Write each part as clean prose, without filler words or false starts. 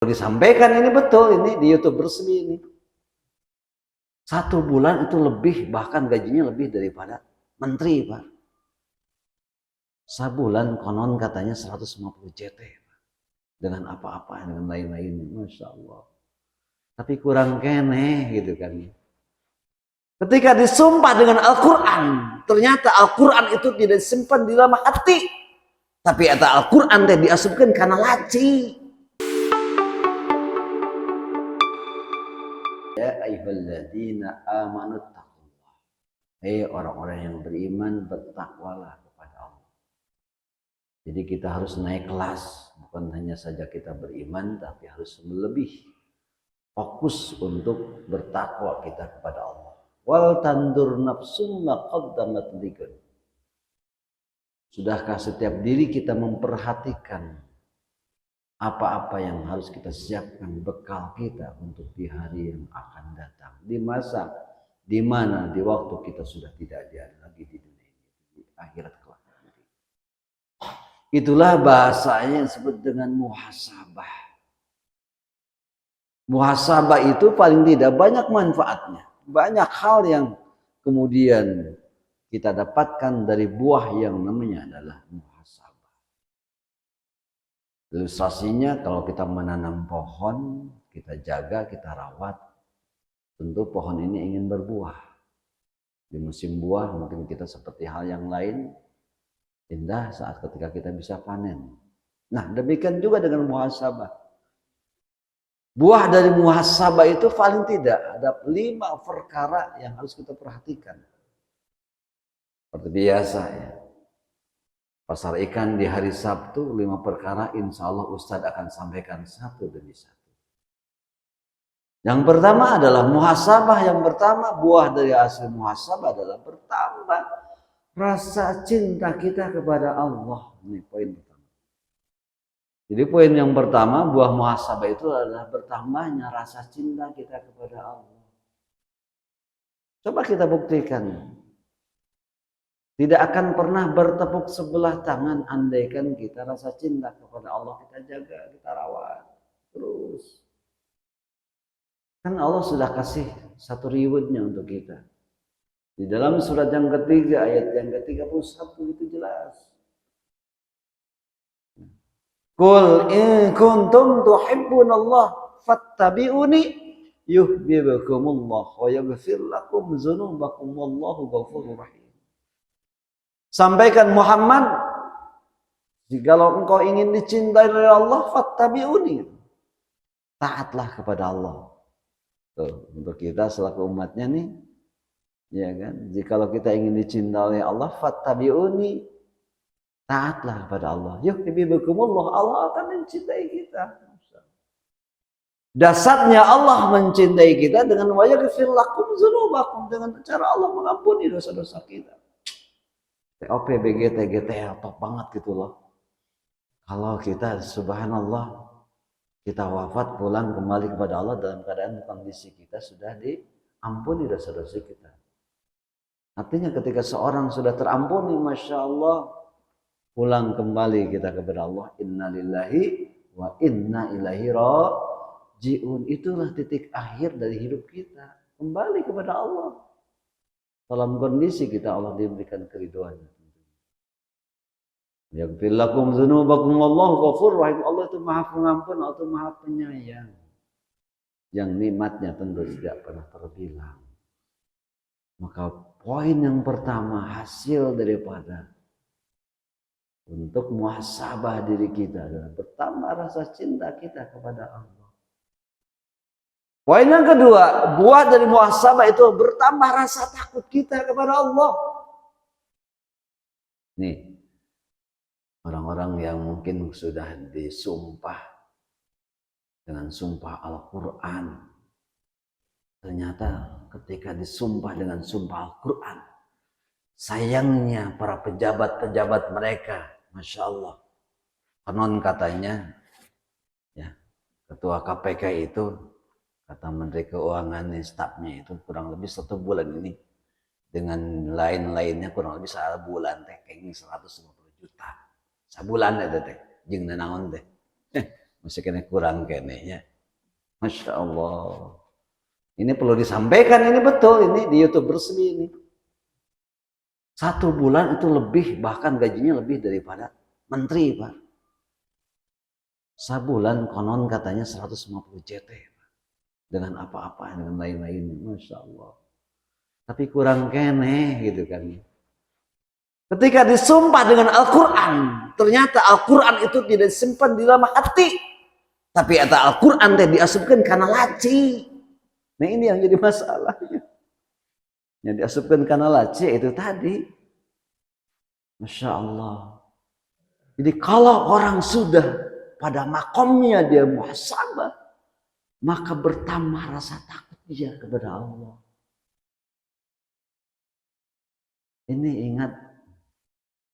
Disampaikan ini betul, ini di YouTube resmi ini. 1 bulan itu lebih, bahkan gajinya lebih daripada menteri, Pak. Sebulan konon katanya 150 JT, Pak. Dengan apa-apa, dengan lain-lain, Masya Allah. Tapi kurang kene gitu kan. Ketika disumpah dengan Al-Quran, ternyata Al-Quran itu tidak disimpan di dalam hati. Tapi ada Al-Quran yang diasupkan karena laci. Ya ayyuhalladzina amanu taqullah. Hei orang-orang yang beriman, bertakwalah kepada Allah. Jadi kita harus naik kelas, bukan hanya saja kita beriman, tapi harus lebih fokus untuk bertakwa kita kepada Allah. Wal tandur nafsum ma qaddamat ligan. Sudahkah setiap diri kita memperhatikan apa-apa yang harus kita siapkan bekal kita untuk di hari yang akan datang, di masa di mana di waktu kita sudah tidak ada lagi di dunia ini, di akhirat kelak. Itulah bahasanya yang disebut dengan muhasabah. Muhasabah itu paling tidak banyak manfaatnya. Banyak hal yang kemudian kita dapatkan dari buah yang namanya adalah muhasabah. Ilustrasinya kalau kita menanam pohon, kita jaga, kita rawat, tentu pohon ini ingin berbuah. Di musim buah mungkin kita seperti hal yang lain, indah saat ketika kita bisa panen. Nah demikian juga dengan muhasabah. Buah dari muhasabah itu paling tidak ada 5 perkara yang harus kita perhatikan. Seperti biasa ya. Pasar ikan di hari Sabtu 5 perkara insya Allah Ustadz akan sampaikan satu demi satu. Yang pertama adalah muhasabah. Yang pertama buah dari hasil muhasabah adalah bertambah rasa cinta kita kepada Allah. Ini poin pertama. Jadi poin yang pertama, buah muhasabah itu adalah bertambahnya rasa cinta kita kepada Allah. Coba kita buktikan. Tidak akan pernah bertepuk sebelah tangan andaikan kita rasa cinta kepada Allah kita jaga, kita rawat terus. Kan Allah sudah kasih satu rewardnya untuk kita. Di dalam surat yang ketiga, ayat yang ke-31 itu jelas. Qul in kuntum tuhibbunallah fattabi'uni yuhibbukumullah wa yaghfir lakum dzunubakum wallahu ghafurur rahim. Sampaikan Muhammad, jikalau engkau ingin dicintai oleh Allah, fattabi'uni. Taatlah kepada Allah. Tuh, untuk kita selaku umatnya nih, ya kan? Jikalau kita ingin dicintai oleh Allah, fattabi'uni. Taatlah kepada Allah. Yuhibbukumullah, Allah akan mencintai kita. Dasarnya Allah mencintai kita dengan wa yaghfir lakum dzunubakum, dengan cara Allah mengampuni dosa-dosa kita. TOP, BGT, GTL top banget gitu loh. Kalau kita subhanallah kita wafat pulang kembali kepada Allah dalam keadaan kondisi kita sudah diampuni dosa-dosa kita. Artinya ketika seorang sudah terampuni, Masya Allah, pulang kembali kita kepada Allah, inna lillahi wa inna ilaihi raji'un. Itulah titik akhir dari hidup kita, kembali kepada Allah. Dalam kondisi kita Allah diberikan keridhoannya. Yaghfir lakum dzunubakum wallahu ghafurur rahim. Allah itu Maha Pengampun, Allah itu Maha Penyayang. Yang nikmatnya tentu tidak pernah terbilang. Maka poin yang pertama, hasil daripada untuk muhasabah diri kita adalah bertambah rasa cinta kita kepada Allah. Poin yang kedua, buah dari muhasabah itu bertambah rasa takut kita kepada Allah. Nih, orang-orang yang mungkin sudah disumpah dengan sumpah Al-Quran, ternyata ketika disumpah dengan sumpah Al-Quran, sayangnya para pejabat-pejabat mereka, Masya Allah, konon katanya, ya, ketua KPK itu, kata Menteri Keuangan stafnya itu kurang lebih 1 bulan ini, dengan lain-lainnya kurang lebih 1 bulan teh, kayaknya 150 juta. Sabulan itu teh, jeung nanaon teh. Masih kena kurang kenenya. Masya Allah. Ini perlu disampaikan, ini betul, ini di YouTube resmi ini. 1 bulan itu lebih, bahkan gajinya lebih daripada menteri, Pak. Sebulan konon katanya 150 JT, Pak. Dengan apa-apa, dengan lain-lain. Masya Allah. Tapi kurang kene gitu kan. Ketika disumpah dengan Al-Quran, ternyata Al-Quran itu tidak disimpan di dalam hati. Tapi kata Al-Quran diasupkan karena laci. Nah ini yang jadi masalahnya. Yang diasupkan karena laci itu tadi. Masya Allah. Jadi kalau orang sudah pada makomnya dia muhasabah, maka bertambah rasa takut dia kepada Allah. Ini ingat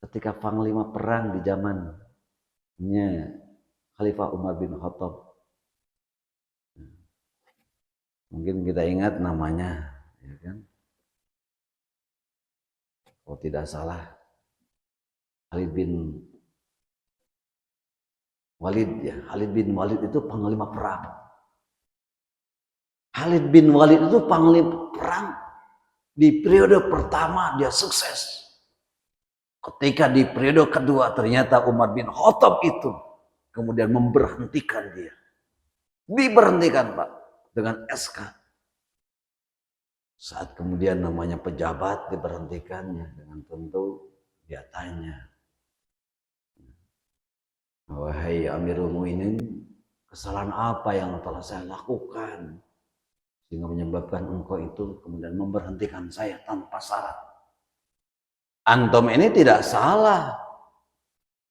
ketika panglima perang di zamannya Khalifah Umar bin Khattab. Mungkin kita ingat namanya, ya kan? Kalau tidak salah, Khalid bin Walid ya. Khalid bin Walid itu panglima perang. Khalid bin Walid itu panglima perang di periode pertama dia sukses. Ketika di periode kedua ternyata Umar bin Khattab itu kemudian memberhentikan dia. Diberhentikan, Pak, dengan SK. Saat kemudian namanya pejabat diberhentikannya, dengan tentu dia tanya, wahai Amirul Mukminin, kesalahan apa yang telah saya lakukan sehingga menyebabkan engkau itu kemudian memberhentikan saya tanpa syarat? Antum ini tidak salah.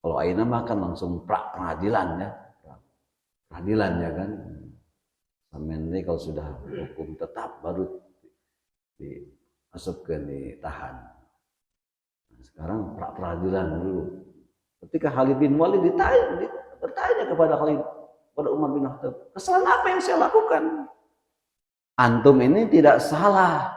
Kalau aina mah kan langsung peradilan ya. Peradilan ya kan. Sampai nanti kalau sudah hukum tetap baru dimasukkan, ditahan. Nah, sekarang peradilan dulu. Ketika Khalid bin Walid bertanya kepada Umar bin Khattab, kesalahan apa yang saya lakukan? Antum ini tidak salah.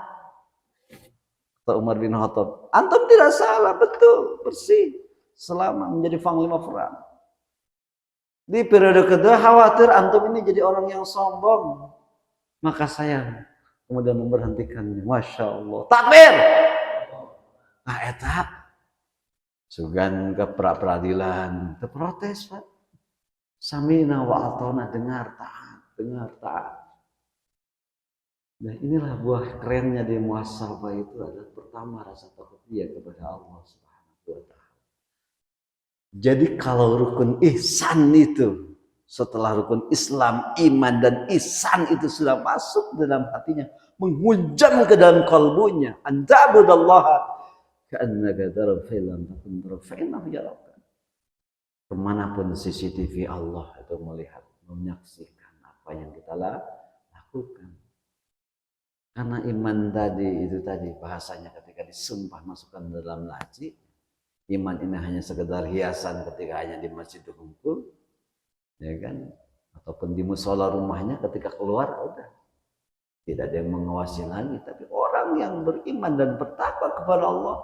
Kata Umar bin Khattab, antum tidak salah, betul, bersih selama menjadi panglima perang. Di periode kedua khawatir antum ini jadi orang yang sombong, maka saya kemudian memberhentikannya. Masya Allah, takbir. Nah, etap sugan ke peradilan, terprotes, Pak. Samina wa atona, dengar taat. Nah inilah buah kerennya di muhasabah itu adalah pertama rasa takut dia kepada Allah Subhanahu wa Ta'ala. Jadi kalau rukun ihsan itu setelah rukun Islam, iman dan ihsan itu sudah masuk dalam hatinya, menghujam ke dalam kalbunya, anta'budallaha ka'annaka tarahu fa lam takun tarahu fa innahu yaraka. Kemanapun CCTV Allah itu melihat, menyaksikan apa yang kita lakukan. Karena iman tadi itu tadi bahasanya ketika disumpah masukkan dalam laci, iman ini hanya sekedar hiasan ketika hanya di masjid kumpul, ya kan? Ataupun di musola rumahnya ketika keluar udah tidak ada yang mengawasi lagi. Tapi orang yang beriman dan bertakwa kepada Allah,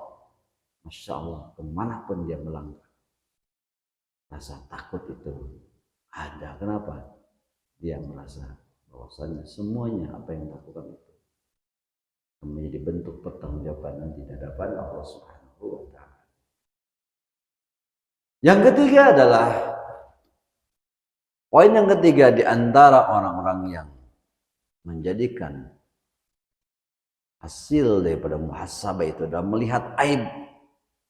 Masya Allah, kemanapun dia melangkah, rasa takut itu ada. Kenapa? Dia merasa bahwasanya semuanya apa yang dilakukan itu menjadi bentuk pertanggungjawaban di hadapan Allah Subhanahu wa Ta'ala. Yang ketiga adalah poin yang ketiga di antara orang-orang yang menjadikan hasil daripada muhasabah itu adalah melihat aib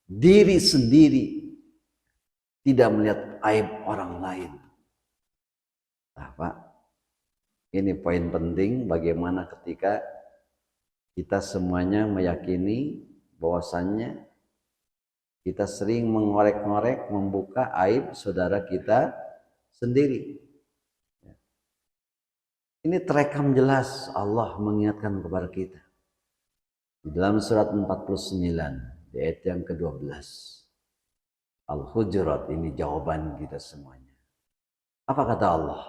diri sendiri, tidak melihat aib orang lain. Nah, Pak, ini poin penting bagaimana ketika kita semuanya meyakini bahwasannya kita sering mengorek-ngorek, membuka aib saudara kita sendiri. Ini terekam jelas Allah mengingatkan kepada kita. Di dalam surat 49, di ayat yang ke-12. Al-Hujurat, ini jawaban kita semuanya. Apa kata Allah?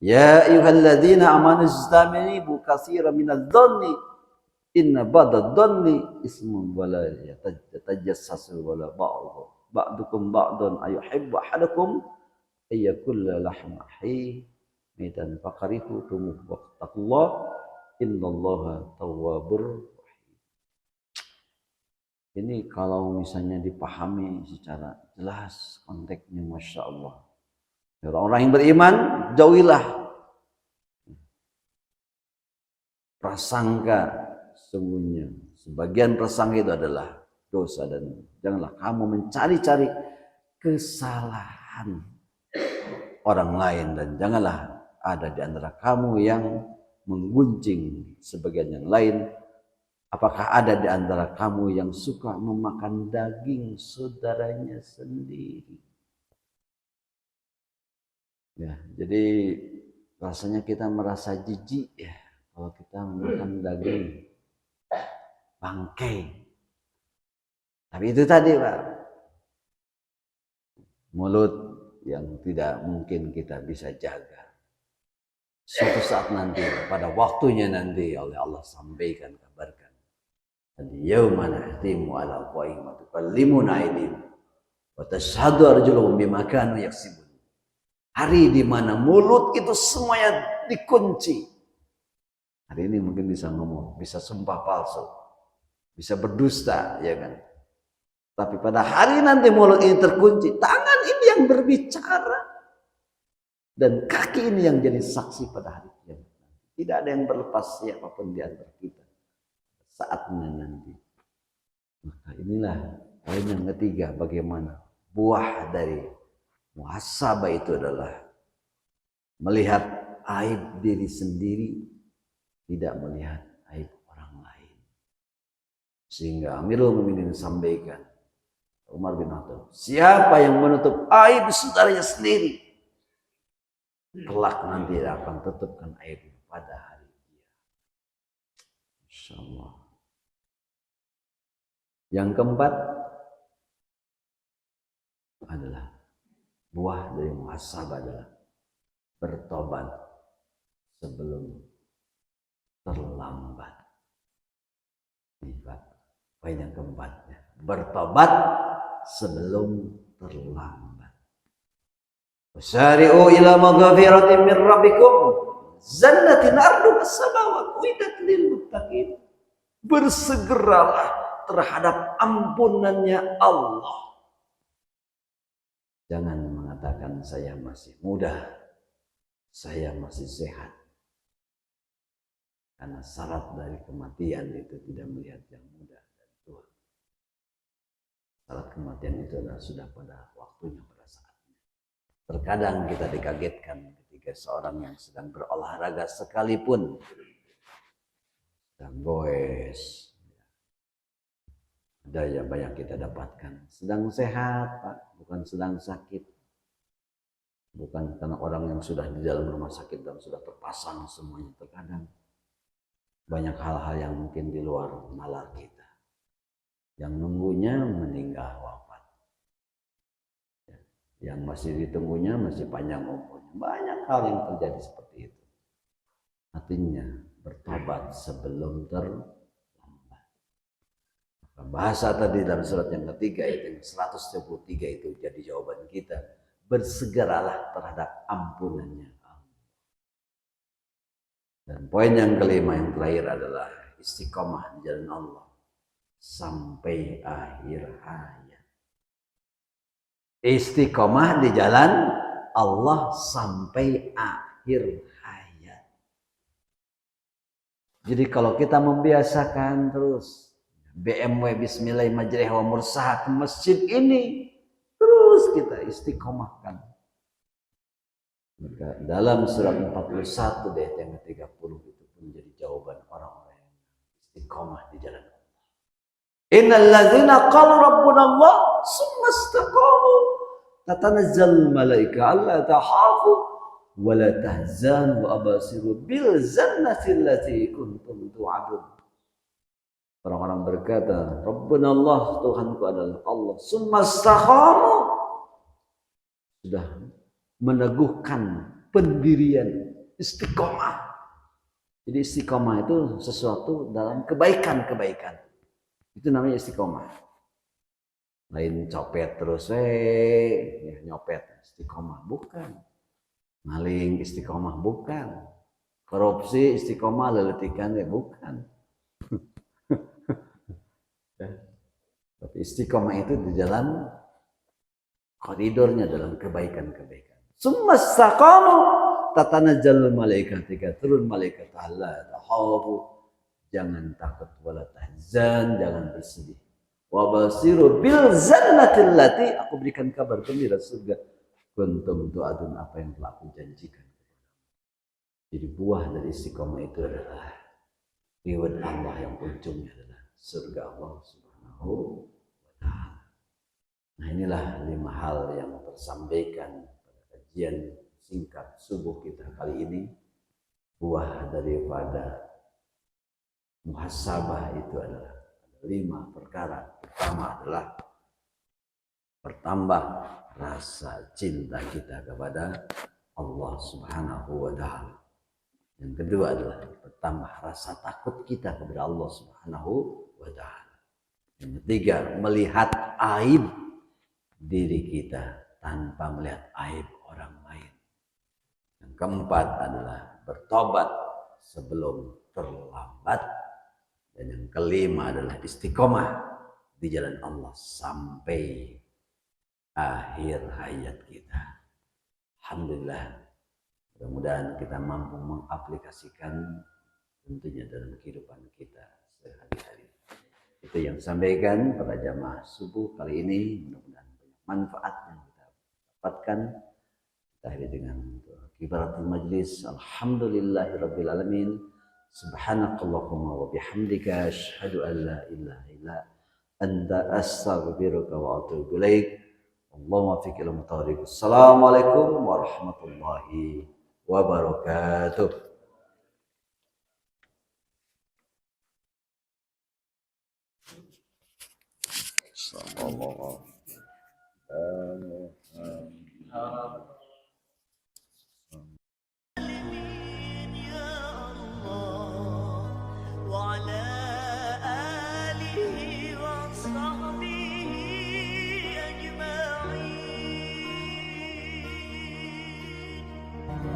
Ya ayyuhalladzina amanu ijtanibu katsiran minadh-dhanni inna ba'dadh-dhanni ismun wa la yatajassasu wa la ba'dukum ba'dun ayuhibbu ahadukum ayyakulla lahmahi mitan faqarifu tumuh waqtaqullah innallaha tawwabur. Ini kalau misalnya dipahami secara jelas konteksnya, Masya Allah. Orang-orang yang beriman, jauhilah prasangka. Sesungguhnya sebagian prasangka itu adalah dosa, dan janganlah kamu mencari-cari kesalahan orang lain, dan janganlah ada di antara kamu yang menggunjing sebagian yang lain. Apakah ada di antara kamu yang suka memakan daging saudaranya sendiri? Ya, jadi rasanya kita merasa jijik ya kalau kita memakan daging bangkai. Tapi itu tadi Pak, mulut yang tidak mungkin kita bisa jaga. Suatu saat nanti, pada waktunya nanti oleh Allah sampaikan, kabarkan. Yauma nahtimu ala afwahihim wa tukallimuna aydihim wa tashhadu arjuluhum bima kanu yaksibun. Hari di mana mulut itu semuanya dikunci. Hari ini mungkin bisa ngomong, bisa sumpah palsu, bisa berdusta, ya kan? Tapi pada hari nanti mulut ini terkunci, tangan ini yang berbicara, dan kaki ini yang jadi saksi pada hari kiamat. Tidak ada yang berlepas siapapun di antara kita saatnya nanti. Maka inilah poin yang ketiga, bagaimana buah dari muhasabah itu adalah melihat aib diri sendiri, tidak melihat aib orang lain. Sehingga Amirul Mukminin sampaikan, Umar bin Khattab, siapa yang menutup aib saudaranya sendiri, kelak nanti akan tutupkan aib pada hari dia. Insyaallah. Yang keempat adalah buah dari muhasabah adalah bertobat sebelum terlambat. Ini Pak, poin yang keempat, bertobat sebelum terlambat. Wasari'u ila maghfiratin min rabbikum jannatin arduha as-samawati uiddat lil muttaqin. Bersegeralah terhadap ampunannya Allah. Jangan mengatakan saya masih muda, saya masih sehat. Karena syarat dari kematian itu tidak melihat yang muda dan tua. Syarat kematian itu adalah sudah pada waktunya, pada saatnya. Terkadang kita dikagetkan ketika seorang yang sedang berolahraga sekalipun, sedang goes, ada yang banyak kita dapatkan sedang sehat Pak, bukan sedang sakit. Bukan karena orang yang sudah di dalam rumah sakit dan sudah terpasang semuanya. Terkadang banyak hal-hal yang mungkin di luar nalar kita, yang nunggunya meninggal wafat, yang masih ditunggunya masih panjang umurnya. Banyak hal yang terjadi seperti itu. Artinya bertobat sebelum terlambat. Bahasa tadi dalam surat yang ketiga itu 133 itu jadi jawaban kita. Bersegeralah terhadap ampunannya Allah. Dan poin yang kelima yang terakhir adalah istiqomah di jalan Allah sampai akhir hayat. Istiqomah di jalan Allah sampai akhir hayat. Jadi kalau kita membiasakan terus BMW bismillah majrih wa mursaha ke masjid ini, terus kita istiqomahkan. Maka dalam surat 41 ayat yang ke-30 itu pun menjadi jawaban orang-orang yang istiqomah di jalan Allah. Innal ladzina qalu rabbuna Allah tsumma istaqamu tatanazzal malaika alla tahafu wa la tahzanu wa abasiru bil jannati allati kuntum tu'adun. Orang-orang berkata, Rabbuna Allah, Tuhanku adalah Allah. Summa istaqamu, sudah meneguhkan pendirian, istiqomah. Jadi istiqomah itu sesuatu dalam kebaikan-kebaikan. Itu namanya istiqomah. Lain copet terus ya, nyopet istiqomah bukan. Maling istiqomah bukan. Korupsi istiqomah leletikan ya bukan. Tapi istiqomah itu di dalam koridornya dalam kebaikan-kebaikan. Summa istaqamu tatanazzalu malaikatika, turun malaikat Allah tahafu, jangan takut wala tahzan, jangan bersedih. Wa basiru bil jannati allati, aku berikan kabar gembira surga kuntum tu'adun, apa yang telah aku janjikan. Jadi buah dari istiqomah itu adalah reward Allah yang ujungnya adalah surga Allah Subhanahu wa taala. Nah, inilah 5 hal yang tersampaikan pada kajian singkat subuh kita kali ini. Buah daripada muhasabah itu adalah 5 perkara. Pertama adalah bertambah rasa cinta kita kepada Allah Subhanahu wa taala. Yang kedua adalah bertambah rasa takut kita kepada Allah Subhanahu wa taala. Yang ketiga, melihat aib diri kita tanpa melihat aib orang lain. Yang keempat adalah bertobat sebelum terlambat. Dan yang kelima adalah istiqomah di jalan Allah sampai akhir hayat kita. Alhamdulillah, mudah-mudahan kita mampu mengaplikasikan tentunya dalam kehidupan kita sehari-hari. Itu yang sampaikan pada jamaah subuh kali ini. Mudah-mudahan banyak manfaat yang kita dapatkan. Kita akhiri dengan kibaratul majlis. Alhamdulillahirabbil alamin. Subhanakallahumma wa bihamdika asyhadu an la ilaha illa anta astaghfiruka wa atubu ilaik. Allahumma fiq ila mutawariq. Assalamualaikum warahmatullahi wabarakatuh. Sallallahu